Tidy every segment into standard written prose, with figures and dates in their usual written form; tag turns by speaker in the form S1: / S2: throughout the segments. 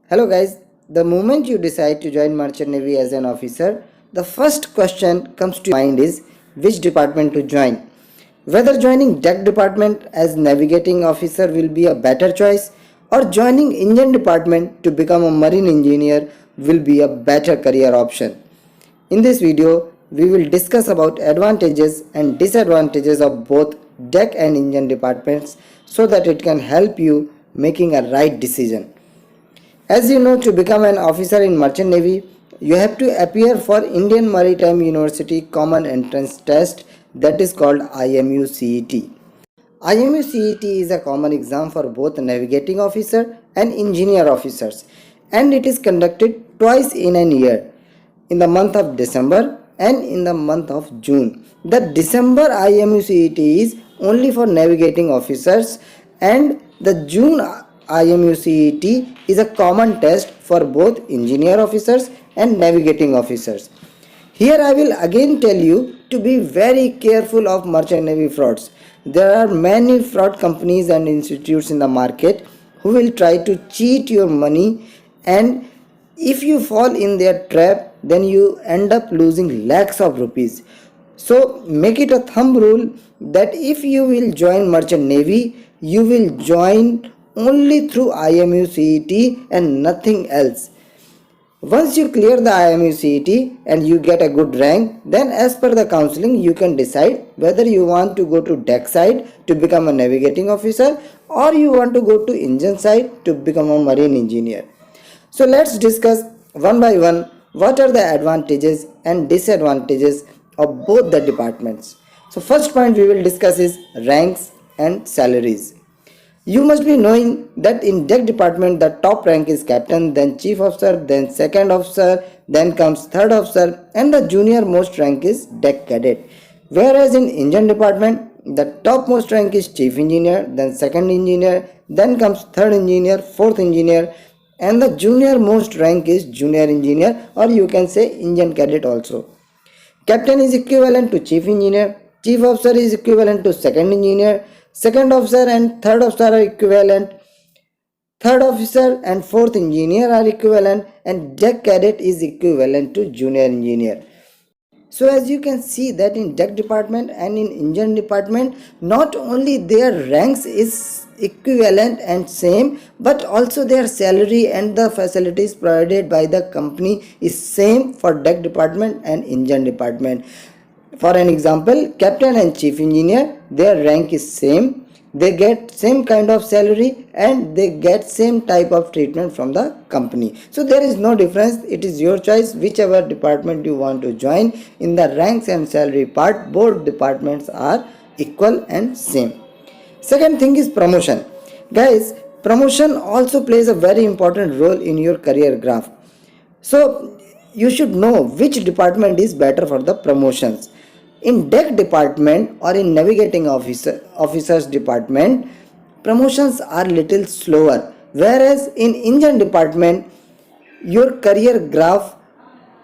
S1: Hello guys, the moment you decide to join Merchant Navy as an officer, the first question comes to mind is which department to join. Whether joining deck department as navigating officer will be a better choice or joining engine department to become a marine engineer will be a better career option. In this video, we will discuss about advantages and disadvantages of both deck and engine departments so that it can help you making a right decision. As you know, to become an officer in Merchant Navy, you have to appear for Indian Maritime University Common Entrance Test, that is called IMU CET. IMU CET is a common exam for both navigating officer and engineer officers, and it is conducted twice in a year, in the month of December and in the month of June. The December IMU CET is only for navigating officers, and the June IMU CET is a common test for both engineer officers and navigating officers. Here I will again tell you to be very careful of Merchant Navy frauds. There are many fraud companies and institutes in the market who will try to cheat your money, and if you fall in their trap, then you end up losing lakhs of rupees. So make it a thumb rule that if you will join Merchant Navy, you will join only through IMU CET and nothing else. Once you clear the IMU CET and you get a good rank, then as per the counseling you can decide whether you want to go to deck side to become a navigating officer or you want to go to engine side to become a marine engineer. So let's discuss one by one what are the advantages and disadvantages of both the departments. So first point we will discuss is ranks and salaries. You must be knowing that in deck department the top rank is captain, then chief officer, then second officer, then comes third officer, and the junior most rank is deck cadet. Whereas in engine department the topmost rank is chief engineer, then second engineer, then comes third engineer, fourth engineer, and the junior most rank is junior engineer, or you can say engine cadet also. Captain is equivalent to chief engineer, chief officer is equivalent to second engineer, second officer and third officer are equivalent, third officer and fourth engineer are equivalent, and deck cadet is equivalent to junior engineer. So as you can see that in deck department and in engine department, not only their ranks is equivalent and same, but also their salary and the facilities provided by the company is same for deck department and engine department. For an example, captain and chief engineer, their rank is same, they get same kind of salary and they get same type of treatment from the company. So there is no difference, it is your choice whichever department you want to join. In the ranks and salary part, both departments are equal and same. Second thing is promotion. Guys, promotion also plays a very important role in your career graph. So you should know which department is better for the promotions. In deck department or in navigating officers department, promotions are little slower, whereas in engine department your career graph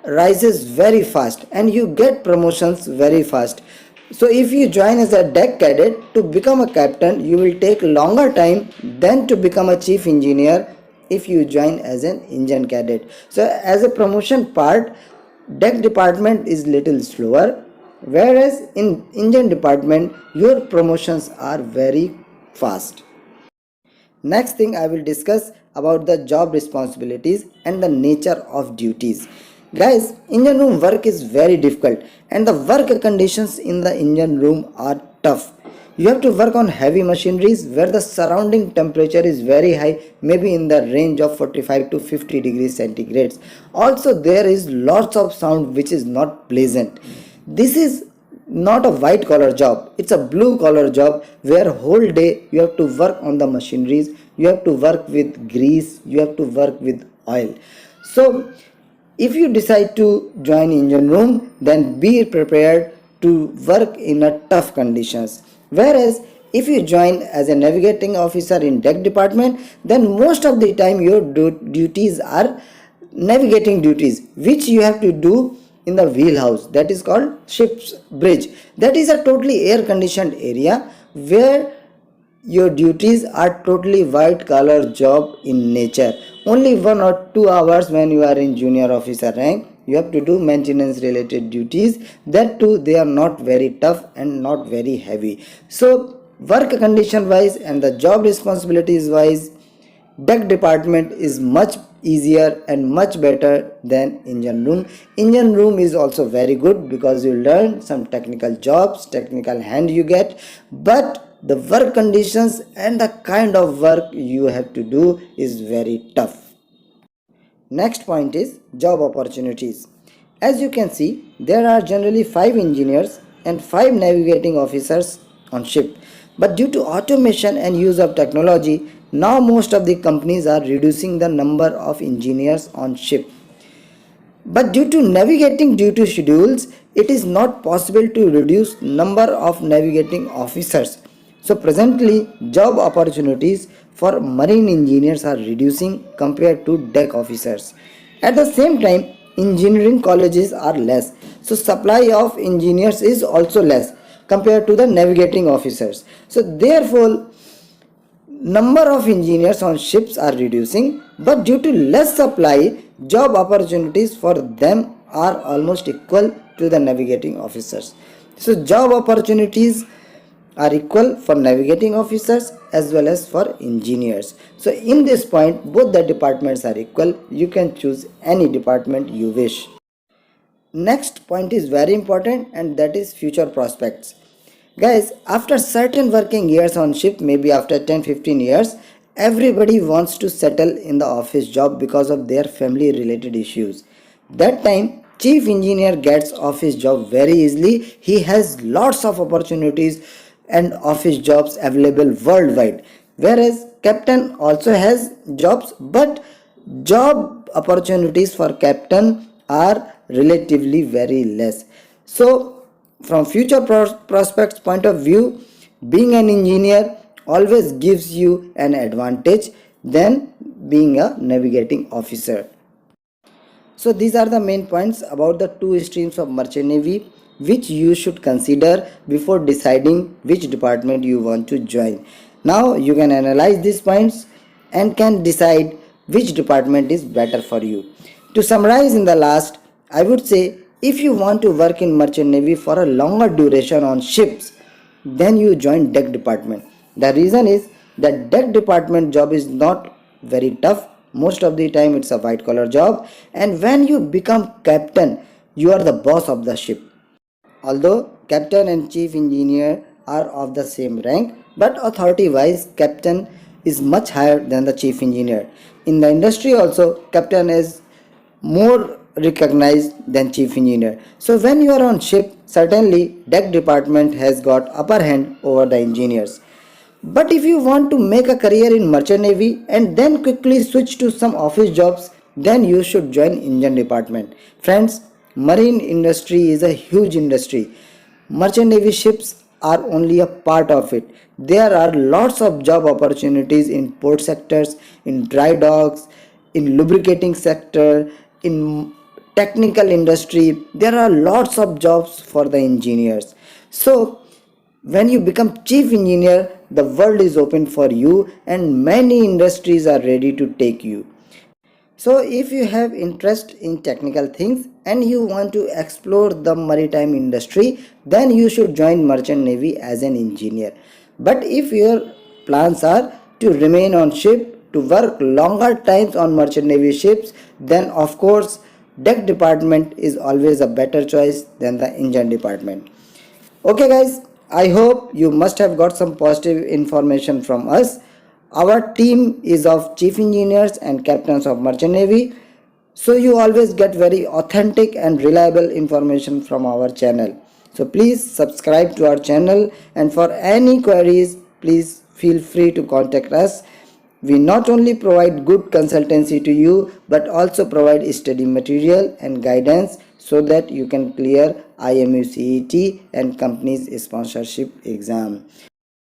S1: rises very fast and you get promotions very fast. So if you join as a deck cadet, to become a captain you will take longer time than to become a chief engineer if you join as an engine cadet. So as a promotion part, deck department is little slower, whereas in engine department your promotions are very fast. Next thing I will discuss about the job responsibilities and the nature of duties. Guys, engine room work is very difficult and the work conditions in the engine room are tough. You have to work on heavy machineries where the surrounding temperature is very high, maybe in the range of 45 to 50 degrees centigrades. Also there is lots of sound which is not pleasant. This is not a white collar job, it's a blue collar job where whole day you have to work on the machineries, you have to work with grease, you have to work with oil. So if you decide to join engine room, then be prepared to work in a tough conditions. Whereas if you join as a navigating officer in deck department, then most of the time your duties are navigating duties which you have to do in the wheelhouse, that is called ship's bridge. That is a totally air conditioned area where your duties are totally white collar job in nature. Only 1 or 2 hours when you are in junior officer rank, you have to do maintenance related duties. That too, they are not very tough and not very heavy. So work condition wise and the job responsibilities wise, deck department is much easier and much better than engine room. Engine room is also very good because you learn some technical jobs, technical hand you get, but the work conditions and the kind of work you have to do is very tough. Next point is job opportunities. As you can see, there are generally 5 engineers and 5 navigating officers on ship. But due to automation and use of technology, now most of the companies are reducing the number of engineers on ship. But due to navigating duty schedules, it is not possible to reduce number of navigating officers. So presently, job opportunities for marine engineers are reducing compared to deck officers. At the same time, engineering colleges are less. So supply of engineers is also less compared to the navigating officers. So therefore, number of engineers on ships are reducing, but due to less supply, job opportunities for them are almost equal to the navigating officers. So job opportunities are equal for navigating officers as well as for engineers. So in this point, both the departments are equal. You can choose any department you wish. Next point is very important, and that is future prospects. Guys, after certain working years on ship, maybe after 10-15 years, everybody wants to settle in the office job because of their family related issues. That time, chief engineer gets office job very easily. He has lots of opportunities and office jobs available worldwide. Whereas captain also has jobs, but job opportunities for captain are relatively very less. So from future prospects point of view, being an engineer always gives you an advantage than being a navigating officer. So these are the main points about the two streams of merchant navy which you should consider before deciding which department you want to join. Now you can analyze these points and can decide which department is better for you. To summarize in the last, I would say if you want to work in merchant navy for a longer duration on ships, then you join deck department. The reason is that deck department job is not very tough. Most of the time it's a white collar job, and when you become captain, you are the boss of the ship. Although captain and chief engineer are of the same rank, but authority wise captain is much higher than the chief engineer. In the industry also, captain is more recognized than chief engineer. So when you are on ship, certainly deck department has got upper hand over the engineers. But if you want to make a career in merchant navy and then quickly switch to some office jobs, then you should join engine department. Friends, marine industry is a huge industry. Merchant navy ships are only a part of it. There are lots of job opportunities in port sectors, in dry docks, in lubricating sector, in technical industry. There are lots of jobs for the engineers. So when you become chief engineer, the world is open for you and many industries are ready to take you. So if you have interest in technical things and you want to explore the maritime industry, then you should join merchant navy as an engineer. But if your plans are to remain on ship, to work longer times on merchant navy ships, then of course deck department is always a better choice than the engine department. Okay guys, I hope you must have got some positive information from us. Our team is of chief engineers and captains of merchant navy, so you always get very authentic and reliable information from our channel. So please subscribe to our channel, and for any queries please feel free to contact us. We not only provide good consultancy to you but also provide study material and guidance so that you can clear IMU CET and company's sponsorship exam.